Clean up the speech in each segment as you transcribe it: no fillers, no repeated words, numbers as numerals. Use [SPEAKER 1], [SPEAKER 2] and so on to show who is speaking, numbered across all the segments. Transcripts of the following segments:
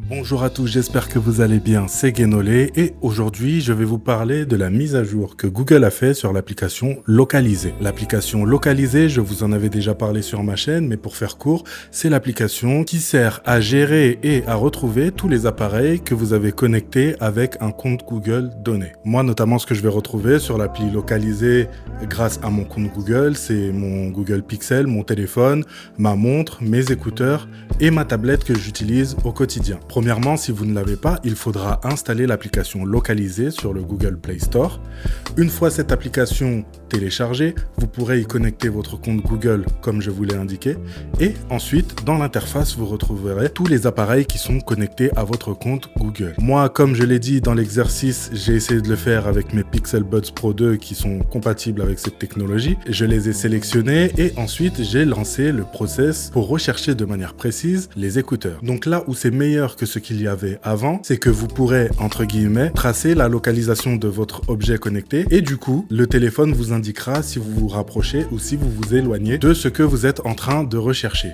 [SPEAKER 1] Bonjour à tous, j'espère que vous allez bien, c'est Guénolé et aujourd'hui je vais vous parler de la mise à jour que Google a fait sur l'application Localisée. L'application Localisée, je vous en avais déjà parlé sur ma chaîne, mais pour faire court, c'est l'application qui sert à gérer et à retrouver tous les appareils que vous avez connectés avec un compte Google donné. Moi notamment, ce que je vais retrouver sur l'appli Localisée grâce à mon compte Google, c'est mon Google Pixel, mon téléphone, ma montre, mes écouteurs et ma tablette que j'utilise au quotidien. Premièrement, si vous ne l'avez pas, il faudra installer l'application Localisée sur le Google Play Store. Une fois cette application téléchargée, vous pourrez y connecter votre compte Google comme je vous l'ai indiqué. Et ensuite, dans l'interface, vous retrouverez tous les appareils qui sont connectés à votre compte Google. Moi, comme je l'ai dit dans l'exercice, j'ai essayé de le faire avec mes Pixel Buds Pro 2 qui sont compatibles avec cette technologie. Je les ai sélectionnés et ensuite, j'ai lancé le process pour rechercher de manière précise les écouteurs. Donc là où c'est meilleur que ce qu'il y avait avant, c'est que vous pourrez, entre guillemets, tracer la localisation de votre objet connecté et du coup, le téléphone vous indiquera si vous vous rapprochez ou si vous vous éloignez de ce que vous êtes en train de rechercher.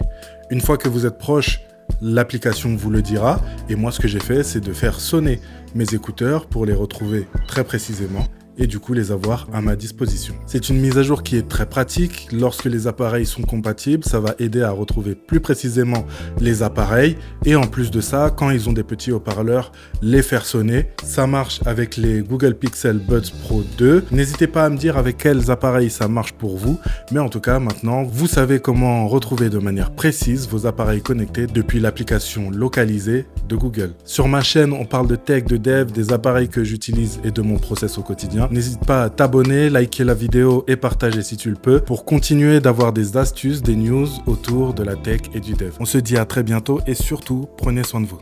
[SPEAKER 1] Une fois que vous êtes proche, l'application vous le dira et moi ce que j'ai fait, c'est de faire sonner mes écouteurs pour les retrouver très précisément et du coup les avoir à ma disposition. C'est une mise à jour qui est très pratique. Lorsque les appareils sont compatibles, ça va aider à retrouver plus précisément les appareils et en plus de ça, quand ils ont des petits haut-parleurs, les faire sonner. Ça marche avec les Google Pixel Buds Pro 2. N'hésitez pas à me dire avec quels appareils ça marche pour vous, mais en tout cas maintenant, vous savez comment retrouver de manière précise vos appareils connectés depuis l'application Localisée de Google. Sur ma chaîne, on parle de tech, de dev, des appareils que j'utilise et de mon process au quotidien. N'hésite pas à t'abonner, liker la vidéo et partager si tu le peux pour continuer d'avoir des astuces, des news autour de la tech et du dev. On se dit à très bientôt et surtout, prenez soin de vous.